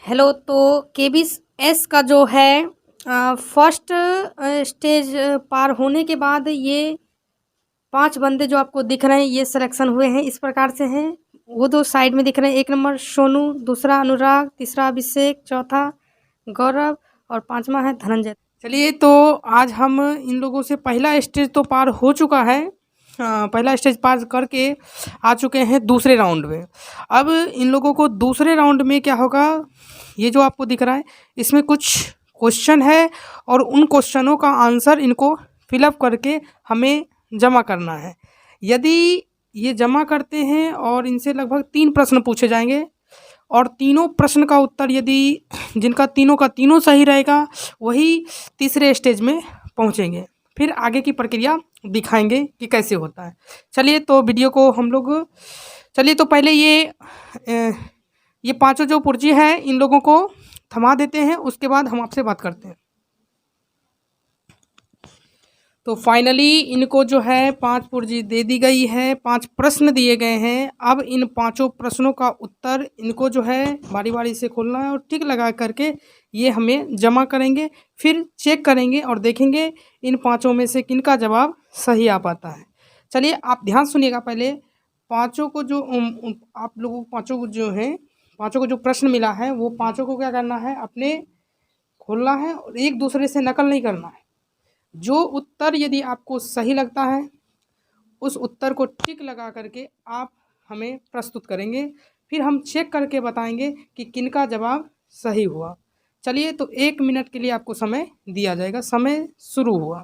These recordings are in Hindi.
हेलो। तो केबीएस का जो है फर्स्ट स्टेज पार होने के बाद ये 5 बंदे जो आपको दिख रहे हैं ये सिलेक्शन हुए हैं। इस प्रकार से हैं, वो 2 साइड में दिख रहे हैं। 1 नंबर सोनू, दूसरा अनुराग, तीसरा अभिषेक, चौथा गौरव और 5वां है धनंजय। चलिए, तो आज हम इन लोगों से पहला स्टेज तो पार हो चुका है। पहला स्टेज पार करके आ चुके हैं दूसरे राउंड में। अब इन लोगों को दूसरे राउंड में क्या होगा, ये जो आपको दिख रहा है इसमें कुछ क्वेश्चन है और उन क्वेश्चनों का आंसर इनको फिलअप करके हमें जमा करना है। यदि ये जमा करते हैं और इनसे लगभग 3 प्रश्न पूछे जाएंगे और तीनों प्रश्न का उत्तर यदि जिनका तीनों का तीनों सही रहेगा वही तीसरे स्टेज में पहुंचेंगे। फिर आगे की प्रक्रिया दिखाएंगे कि कैसे होता है। चलिए, तो वीडियो को हम लोग तो पहले ये पांचों जो पुर्जी है इन लोगों को थमा देते हैं, उसके बाद हम आपसे बात करते हैं। तो फाइनली इनको जो है 5 पुर्जी दे दी गई है, 5 प्रश्न दिए गए हैं। अब इन 5 प्रश्नों का उत्तर इनको जो है बारी बारी से खोलना है और टिक लगा करके ये हमें जमा करेंगे। फिर चेक करेंगे और देखेंगे इन 5 में से किनका जवाब सही आ पाता है। चलिए, आप ध्यान सुनिएगा। पहले पाँचों को जो आप लोगों को पाँचों को जो है, पाँचों को जो प्रश्न मिला है वो पाँचों को क्या करना है, अपने खोलना है और एक दूसरे से नकल नहीं करना है। जो उत्तर यदि आपको सही लगता है उस उत्तर को टिक लगा करके आप हमें प्रस्तुत करेंगे। फिर हम चेक करके बताएंगे कि किनका जवाब सही हुआ। चलिए, तो 1 मिनट के लिए आपको समय दिया जाएगा। समय शुरू हुआ।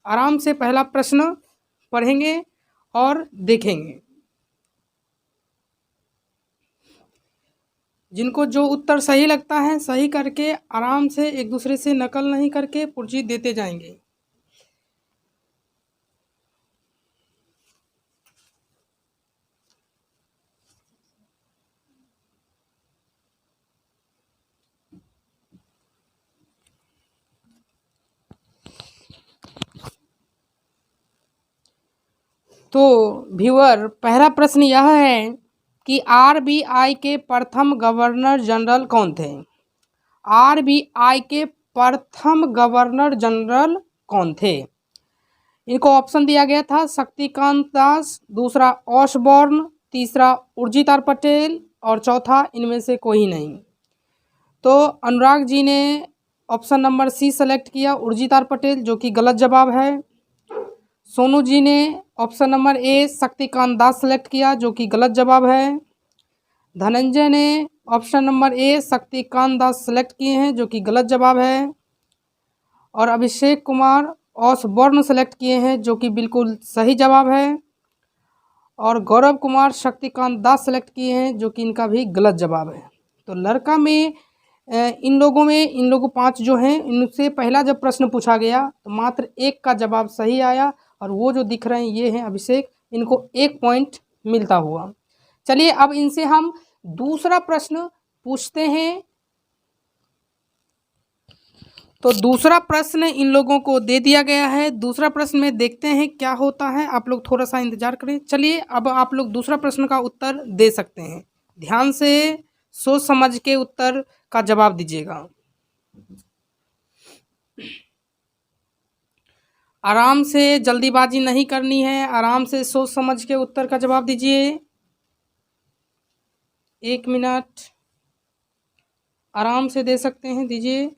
आराम से पहला प्रश्न पढ़ेंगे और देखेंगे। जिनको जो उत्तर सही लगता है सही करके आराम से एक दूसरे से नकल नहीं करके पुर्जी देते जाएंगे। तो व्यूअर, पहला प्रश्न यह है कि आरबीआई के प्रथम गवर्नर जनरल कौन थे। आरबीआई के प्रथम गवर्नर जनरल कौन थे। इनको ऑप्शन दिया गया था शक्तिकांत दास, दूसरा ऑसबॉर्न, तीसरा उर्जित पटेल और चौथा इनमें से कोई नहीं। तो अनुराग जी ने ऑप्शन नंबर सी सेलेक्ट किया, उर्जित पटेल, जो कि गलत जवाब है। सोनू जी ने option number A Shaktikanta Das select किया, जो कि गलत जवाब है। धनंजय ने option number A Shaktikanta Das select किए हैं, जो कि गलत जवाब है। और अभिषेक कुमार ऑसबॉर्न सेलेक्ट किए हैं, जो कि बिल्कुल सही जवाब है। और गौरव कुमार शक्तिकांत दास सेलेक्ट किए हैं, जो कि इनका भी गलत जवाब है। तो लड़का में इन लोगों 5 जो हैं इनसे पहला जब प्रश्न पूछा गया तो मात्र 1 का जवाब सही आया और वो जो दिख रहे हैं ये हैं अभिषेक, इनको 1 पॉइंट मिलता हुआ। चलिए, अब इनसे हम दूसरा प्रश्न पूछते हैं। तो दूसरा प्रश्न इन लोगों को दे दिया गया है। दूसरा प्रश्न में देखते हैं क्या होता है। आप लोग थोड़ा सा इंतजार करें। चलिए, अब आप लोग दूसरा प्रश्न का उत्तर दे सकते हैं। ध्यान से सोच समझ के उत्तर का जवाब दीजिएगा। आराम से, जल्दीबाजी नहीं करनी है। आराम से सोच समझ के उत्तर का जवाब दीजिए। 1 मिनट आराम से दे सकते हैं, दीजिए।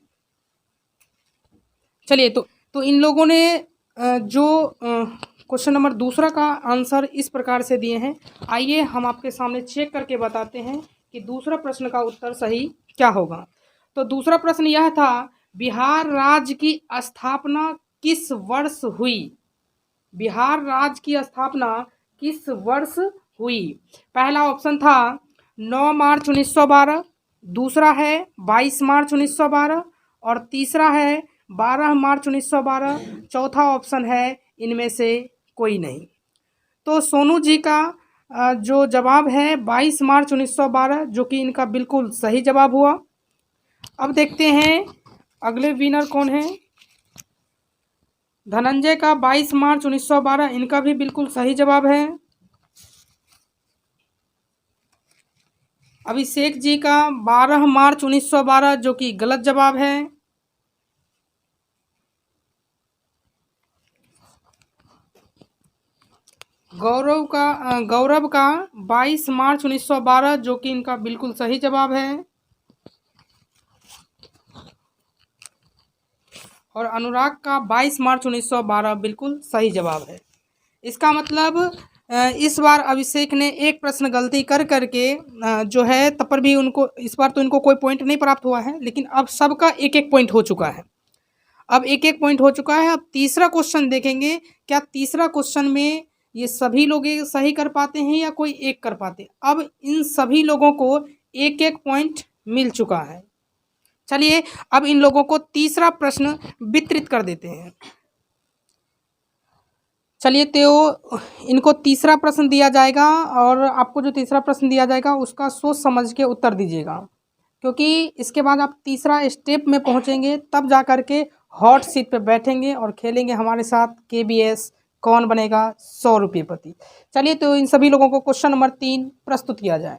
चलिए, तो इन लोगों ने जो क्वेश्चन नंबर दूसरा का आंसर इस प्रकार से दिए हैं। आइए हम आपके सामने चेक करके बताते हैं कि दूसरा प्रश्न का उत्तर सही क्या होगा। तो दूसरा प्रश्न यह था, बिहार राज्य की स्थापना किस वर्ष हुई। बिहार राज्य की स्थापना किस वर्ष हुई। पहला ऑप्शन था 9 मार्च 1912, दूसरा है 22 मार्च 1912 और तीसरा है 12 मार्च 1912। चौथा ऑप्शन है इनमें से कोई नहीं। तो सोनू जी का जो जवाब है 22 मार्च 1912, जो कि इनका बिल्कुल सही जवाब हुआ। अब देखते हैं अगले विनर कौन है। धनंजय का 22 मार्च 1912, इनका भी बिल्कुल सही जवाब है। अभिषेक जी का 12 मार्च 1912 जो कि गलत जवाब है। गौरव का 22 मार्च 1912 जो कि इनका बिल्कुल सही जवाब है। और अनुराग का 22 मार्च 1912 बिल्कुल सही जवाब है। इसका मतलब इस बार अभिषेक ने एक प्रश्न गलती कर करके जो है तब पर भी उनको इस बार तो इनको कोई पॉइंट नहीं प्राप्त हुआ है, लेकिन अब सबका एक एक पॉइंट हो चुका है। अब एक एक पॉइंट हो चुका है। अब तीसरा क्वेश्चन देखेंगे, क्या तीसरा क्वेश्चन में ये सभी लोग सही कर पाते हैं या कोई एक कर पाते हैं। अब इन सभी लोगों को एक एक पॉइंट मिल चुका है। चलिए अब इन लोगों को तीसरा प्रश्न वितरित कर देते हैं। चलिए तो इनको तीसरा प्रश्न दिया जाएगा और आपको जो तीसरा प्रश्न दिया जाएगा उसका सोच समझ के उत्तर दीजिएगा, क्योंकि इसके बाद आप तीसरा स्टेप में पहुंचेंगे तब जा कर के हॉट सीट पे बैठेंगे और खेलेंगे हमारे साथ KBS कौन बनेगा 100 रुपये पति। चलिए तो इन सभी लोगों को क्वेश्चन नंबर 3 प्रस्तुत किया जाए।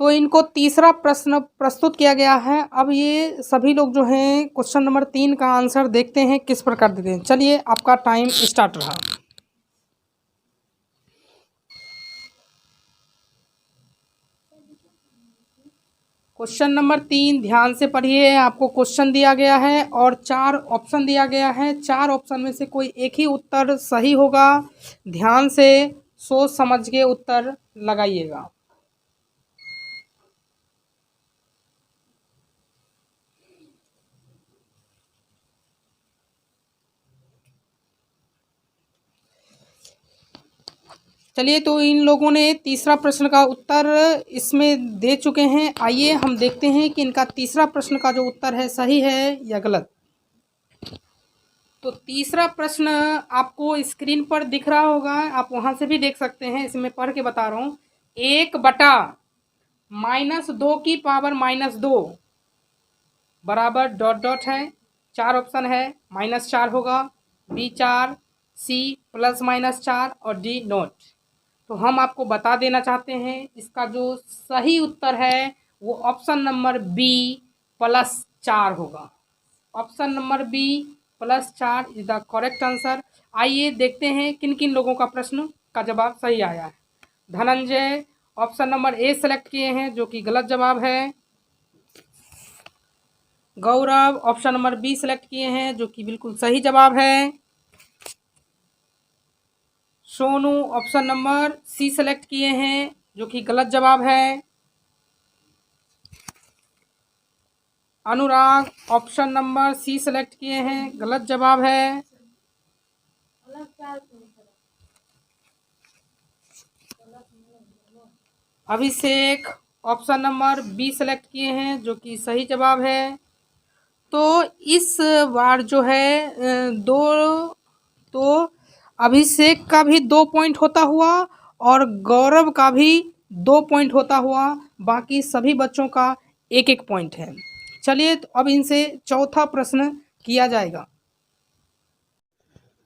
तो इनको तीसरा प्रश्न प्रस्तुत किया गया है। अब ये सभी लोग जो हैं क्वेश्चन नंबर 3 का आंसर देखते हैं किस प्रकार देते हैं। चलिए आपका टाइम स्टार्ट रहा। क्वेश्चन नंबर 3 ध्यान से पढ़िए। आपको क्वेश्चन दिया गया है और 4 ऑप्शन दिया गया है। 4 ऑप्शन में से कोई एक ही उत्तर सही होगा। ध्यान से सोच समझ के उत्तर लगाइएगा। चलिए तो इन लोगों ने तीसरा प्रश्न का उत्तर इसमें दे चुके हैं। आइए हम देखते हैं कि इनका तीसरा प्रश्न का जो उत्तर है सही है या गलत। तो तीसरा प्रश्न आपको स्क्रीन पर दिख रहा होगा, आप वहां से भी देख सकते हैं। इसमें पढ़ के बता रहा हूँ। 1/-2 की पावर -2 बराबर डॉट डॉट है। 4 ऑप्शन है, -4 होगा, B 4, C +-4 और D नॉट। तो हम आपको बता देना चाहते हैं इसका जो सही उत्तर है वो ऑप्शन नंबर B +4 होगा। Option number B +4 is the correct answer. आइए देखते हैं किन किन लोगों का प्रश्न का जवाब सही आया है। Dhananjay option number A select किए हैं जो कि गलत जवाब है। गौरव ऑप्शन नंबर B सेलेक्ट किए हैं जो कि बिल्कुल सही जवाब है। Sonu option number C select किए हैं जो कि गलत जवाब है। अनुराग ऑप्शन नंबर C सेलेक्ट किए हैं, गलत जवाब है। अभिषेक ऑप्शन नंबर B सेलेक्ट किए हैं जो कि सही जवाब है। तो इस बार जो है दो तो अभिषेक का भी 2 पॉइंट होता हुआ और गौरव का भी 2 पॉइंट होता हुआ बाकी सभी बच्चों का एक एक पॉइंट है। चलिए तो अब इनसे चौथा प्रश्न किया जाएगा।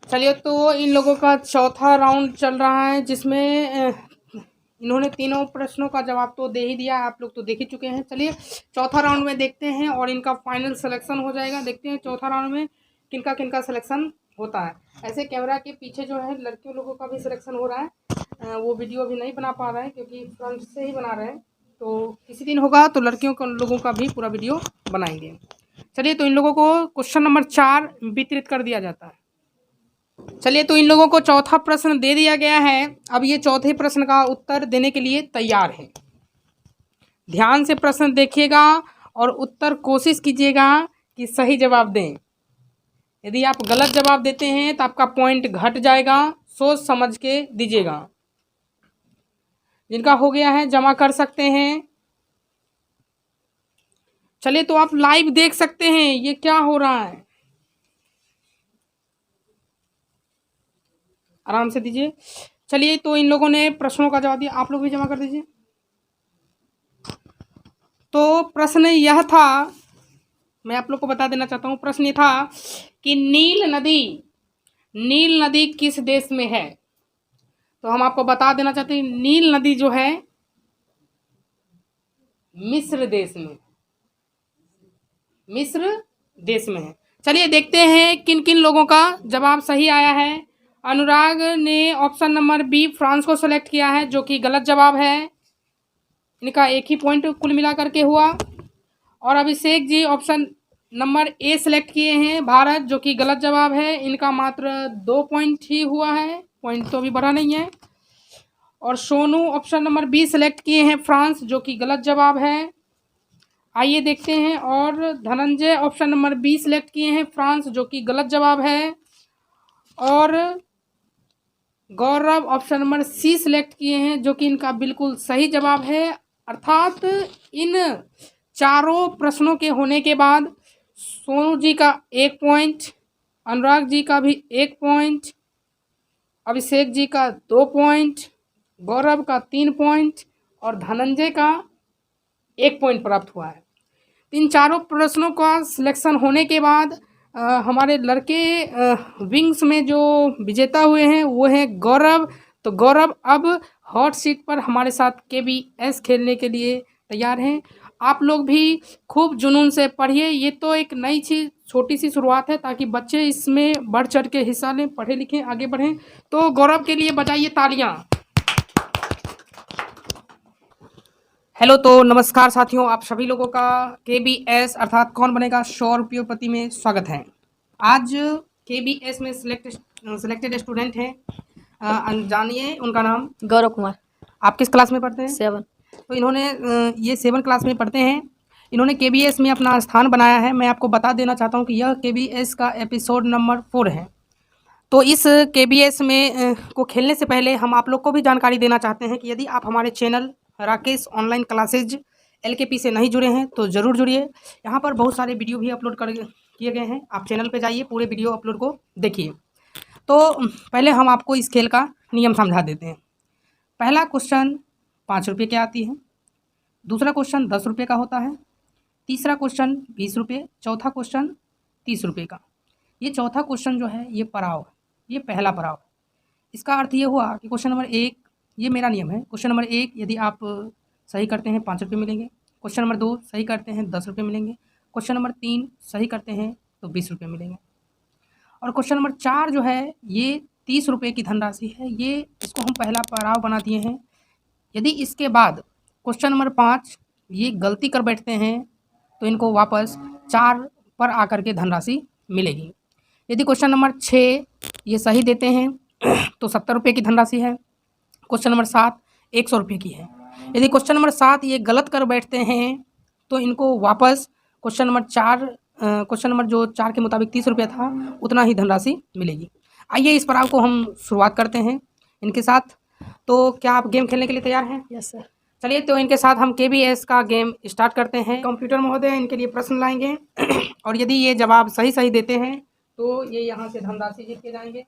चलिए तो इन लोगों का चौथा राउंड चल रहा है जिसमें इन्होंने तीनों प्रश्नों का जवाब तो दे ही दिया, आप लोग तो देख ही चुके हैं। चलिए चौथा राउंड में देखते हैं और इनका फाइनल सिलेक्शन हो जाएगा। देखते हैं चौथा राउंड में किनका किनका सिलेक्शन होता है। ऐसे कैमरा के पीछे जो है लड़कियों लोगों का भी सिलेक्शन हो रहा है। वो वीडियो अभी नहीं बना पा रहे हैं क्योंकि फ्रंट से ही बना रहे हैं। तो किसी दिन होगा तो लड़कियों को लोगों का भी पूरा वीडियो बनाएंगे। चलिए तो इन लोगों को क्वेश्चन नंबर 4 वितरित कर दिया जाता है। चलिए तो इन लोगों को चौथा प्रश्न दे दिया गया है। अब ये चौथे प्रश्न का उत्तर देने के लिए तैयार है। ध्यान से प्रश्न देखिएगा और उत्तर कोशिश कीजिएगा कि सही जवाब दें। यदि आप गलत जवाब देते हैं तो आपका पॉइंट घट जाएगा। सोच समझ के दीजिएगा। जिनका हो गया है जमा कर सकते हैं। चलिए तो आप लाइव देख सकते हैं ये क्या हो रहा है। आराम से दीजिए। चलिए तो इन लोगों ने प्रश्नों का जवाब दिया, आप लोग भी जमा कर दीजिए। तो प्रश्न यह था, मैं आप लोग को बता देना चाहता हूँ। प्रश्न ये था कि नील नदी किस देश में है। तो हम आपको बता देना चाहते हैं नील नदी जो है मिस्र देश में, मिस्र देश में है। चलिए देखते हैं किन किन लोगों का जवाब सही आया है। अनुराग ने ऑप्शन नंबर बी फ्रांस को सेलेक्ट किया है, जो कि गलत जवाब है। इनका एक ही पॉइंट कुल मिला करके हुआ। और Abhishek ji option number A select किए हैं भारत, जो कि गलत जवाब है। इनका मात्र 2 पॉइंट ही हुआ है, पॉइंट तो अभी बढ़ा नहीं है। और Sonu option number B select किए हैं फ्रांस, जो कि गलत जवाब है। आइए देखते हैं। और Dhananjay option number B select किए हैं फ्रांस, जो कि गलत जवाब है। और Gaurav option number C select किए हैं, जो कि इनका बिल्कुल सही जवाब है। अर्थात इन चारों प्रश्नों के होने के बाद सोनू जी का 1 पॉइंट, अनुराग जी का भी 1 पॉइंट, अभिषेक जी का 2 पॉइंट, गौरव का 3 पॉइंट और धनंजय का 1 पॉइंट प्राप्त हुआ है। इन चारों प्रश्नों का सिलेक्शन होने के बाद हमारे लड़के विंग्स में जो विजेता हुए हैं वो हैं गौरव। तो गौरव अब हॉट सीट पर हमारे साथ KBS खेलने के लिए तैयार हैं। आप लोग भी खूब जुनून से पढ़िए। ये तो एक नई चीज़, छोटी सी शुरुआत है, ताकि बच्चे इसमें बढ़ चढ़ के हिस्सा लें, पढ़े लिखें, आगे बढ़ें। तो गौरव के लिए बजाइए तालियां। हेलो, तो नमस्कार साथियों, आप सभी लोगों का KBS अर्थात कौन बनेगा 100 रुपयोपति में स्वागत है। आज KBS में सिलेक्टेड स्टूडेंट हैं, जानिए उनका नाम। गौरव कुमार। आप किस क्लास में पढ़ते हैं? 7। तो इन्होंने ये 7 क्लास में पढ़ते हैं। इन्होंने KBS में अपना स्थान बनाया है। मैं आपको बता देना चाहता हूँ कि यह KBS का एपिसोड नंबर 4 है। तो इस KBS में को खेलने से पहले हम आप लोग को भी जानकारी देना चाहते हैं कि यदि आप हमारे channel Rakesh online classes LKP से नहीं जुड़े हैं तो ज़रूर जुड़िए। यहाँ पर बहुत सारे वीडियो भी अपलोड किए गए हैं। आप चैनल पे जाइए, पूरे वीडियो अपलोड को देखिए। तो पहले हम आपको इस खेल का नियम समझा देते हैं। पहला क्वेश्चन 5 रुपये की आती है, दूसरा क्वेश्चन 10 रुपये का होता है, तीसरा क्वेश्चन 20 रुपये, चौथा क्वेश्चन 30 रुपये का। ये चौथा क्वेश्चन जो है ये पड़ाव है, ये पहला पड़ाव है। इसका अर्थ ये हुआ कि क्वेश्चन नंबर 1, ये मेरा नियम है, क्वेश्चन नंबर 1 यदि आप सही करते हैं 5 रुपये मिलेंगे। क्वेश्चन नंबर 2 सही करते हैं 10 रुपये मिलेंगे। क्वेश्चन नंबर 3 सही करते हैं तो 20 रुपये मिलेंगे। और क्वेश्चन नंबर 4 जो है ये 30 रुपये की धनराशि है। ये इसको हम पहला पड़ाव बना दिए हैं। यदि इसके बाद क्वेश्चन नंबर 5 ये गलती कर बैठते हैं तो इनको वापस 4 पर आकर के धनराशि मिलेगी। यदि क्वेश्चन नंबर 6 ये सही देते हैं तो 70 रुपये की धनराशि है। क्वेश्चन नंबर 7 100 रुपये की है। यदि क्वेश्चन नंबर 7 ये गलत कर बैठते हैं तो इनको वापस क्वेश्चन नंबर 4 क्वेश्चन नंबर जो 4 के मुताबिक 30 रुपये था उतना ही धनराशि मिलेगी। आइए इस पड़ाव को हम शुरुआत करते हैं इनके साथ। तो क्या आप गेम खेलने के लिए तैयार हैं? Yes sir. चलिए, तो इनके साथ हम KBS का गेम स्टार्ट करते हैं। कंप्यूटर महोदय इनके लिए प्रश्न लाएंगे और यदि ये जवाब सही देते हैं तो ये यहाँ से धनराशि जीत के जाएंगे।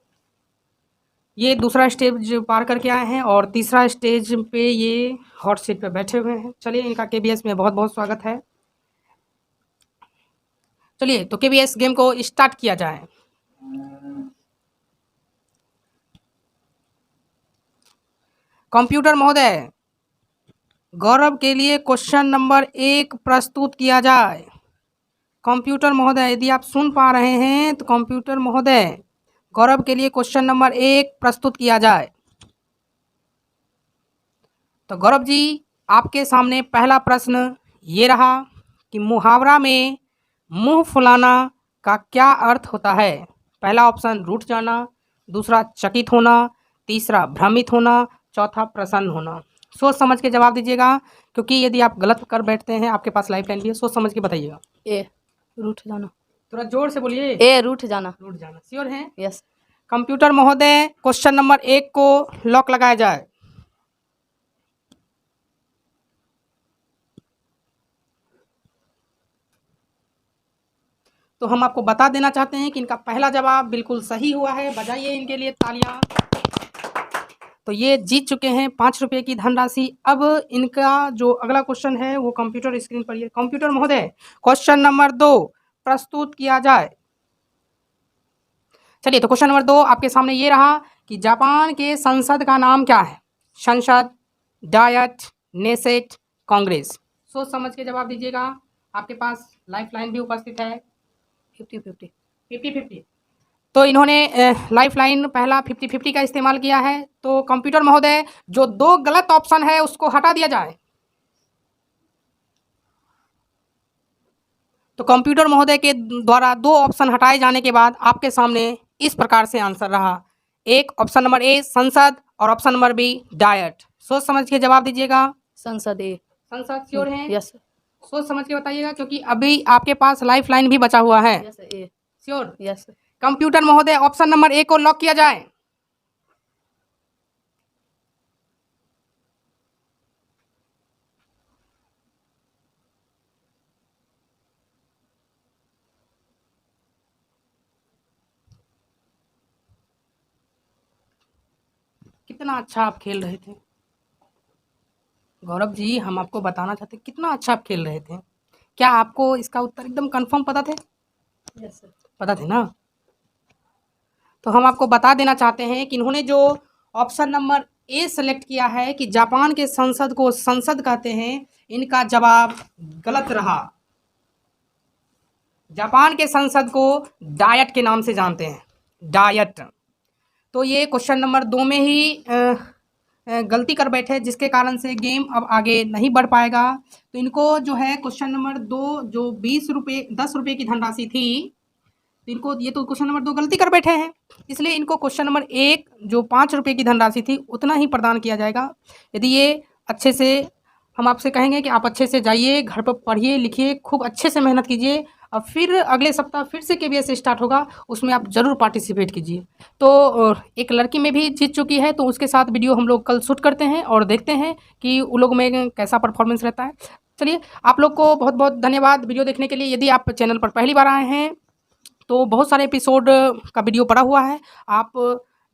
ये दूसरा स्टेज पार करके आए हैं और तीसरा स्टेज पे ये हॉट सीट पे बैठे हुए हैं। चलिए, इनका KBS में बहुत बहुत स्वागत है। चलिए, तो KBS गेम को स्टार्ट किया जाए। कंप्यूटर महोदय, गौरव के लिए क्वेश्चन नंबर 1 प्रस्तुत किया जाए। कंप्यूटर महोदय यदि आप सुन पा रहे हैं तो कंप्यूटर महोदय गौरव के लिए क्वेश्चन नंबर 1 प्रस्तुत किया जाए। तो गौरव जी, आपके सामने पहला प्रश्न ये रहा कि मुहावरा में मुंह फुलाना का क्या अर्थ होता है? पहला ऑप्शन रूठ जाना, दूसरा चकित होना, तीसरा भ्रमित होना, चौथा प्रसन्न होना। सोच समझ के जवाब दीजिएगा, क्योंकि यदि आप गलत कर बैठते हैं आपके पास लाइफ लाइन भी है। सोच समझ के बताइएगा। ए रूठ जाना। थोड़ा जोर से बोलिए। ए रूठ जाना। रूठ जाना श्योर है? यस। कंप्यूटर महोदय क्वेश्चन नंबर 1 को लॉक लगाया जाए। तो हम आपको बता देना चाहते हैं कि इनका पहला जवाब बिल्कुल सही हुआ है। बजाइए इनके लिए तालियां। तो ये जीत चुके हैं 5 रुपये की धनराशि। अब इनका जो अगला क्वेश्चन है वो कंप्यूटर स्क्रीन पर ये कंप्यूटर महोदय क्वेश्चन नंबर 2 प्रस्तुत किया जाए। चलिए, तो क्वेश्चन नंबर 2 आपके सामने ये रहा कि जापान के संसद का नाम क्या है? संसद, डायट, नेसेट, कांग्रेस। सोच समझ के जवाब दीजिएगा। आपके पास लाइफ लाइन भी उपस्थित है। 50-50। 50-50। तो इन्होंने लाइफ लाइन पहला 50-50 का इस्तेमाल किया है। तो कंप्यूटर महोदय, जो 2 गलत ऑप्शन है उसको हटा दिया जाए। तो कंप्यूटर महोदय के द्वारा 2 ऑप्शन हटाए जाने के बाद आपके सामने इस प्रकार से आंसर रहा। एक ऑप्शन नंबर ए संसद और ऑप्शन नंबर बी डाइट। सोच समझ के जवाब दीजिएगा। संसद ए। संसद श्योर हैं? Yes sir. सोच समझ के बताइएगा, क्योंकि अभी आपके पास लाइफ लाइन भी बचा हुआ है। यस सर ए। श्योर? Yes sir. कंप्यूटर महोदय, ऑप्शन नंबर ए को लॉक किया जाए। कितना अच्छा आप खेल रहे थे गौरव जी, हम आपको बताना चाहते कितना अच्छा आप खेल रहे थे। क्या आपको इसका उत्तर एकदम कंफर्म पता थे? Yes sir. पता थे ना? तो हम आपको बता देना चाहते हैं कि इन्होंने जो ऑप्शन नंबर ए सेलेक्ट किया है कि जापान के संसद को संसद कहते हैं, इनका जवाब गलत रहा। जापान के संसद को डायट के नाम से जानते हैं, डायट। तो ये क्वेश्चन नंबर 2 में ही गलती कर बैठे, जिसके कारण से गेम अब आगे नहीं बढ़ पाएगा। तो इनको जो है क्वेश्चन नंबर 2 जो 20 रुपये 10 रुपये की धनराशि थी, तो इनको ये तो क्वेश्चन नंबर 2 गलती कर बैठे हैं, इसलिए इनको क्वेश्चन नंबर 1 जो 5 रुपये की धनराशि थी उतना ही प्रदान किया जाएगा। यदि ये अच्छे से, हम आपसे कहेंगे कि आप अच्छे से जाइए, घर पर पढ़िए लिखिए, खूब अच्छे से मेहनत कीजिए, और फिर अगले सप्ताह फिर से KVS स्टार्ट होगा, उसमें आप ज़रूर पार्टिसिपेट कीजिए। तो एक लड़की में भी जीत चुकी है, तो उसके साथ वीडियो हम लोग कल शूट करते हैं और देखते हैं कि उन लोग में कैसा परफॉर्मेंस रहता है। चलिए, आप लोग को बहुत बहुत धन्यवाद वीडियो देखने के लिए। यदि आप चैनल पर पहली बार आए हैं तो बहुत सारे एपिसोड का वीडियो पड़ा हुआ है, आप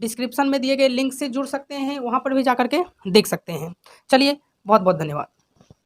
डिस्क्रिप्शन में दिए गए लिंक से जुड़ सकते हैं, वहाँ पर भी जा कर के देख सकते हैं। चलिए, बहुत बहुत धन्यवाद।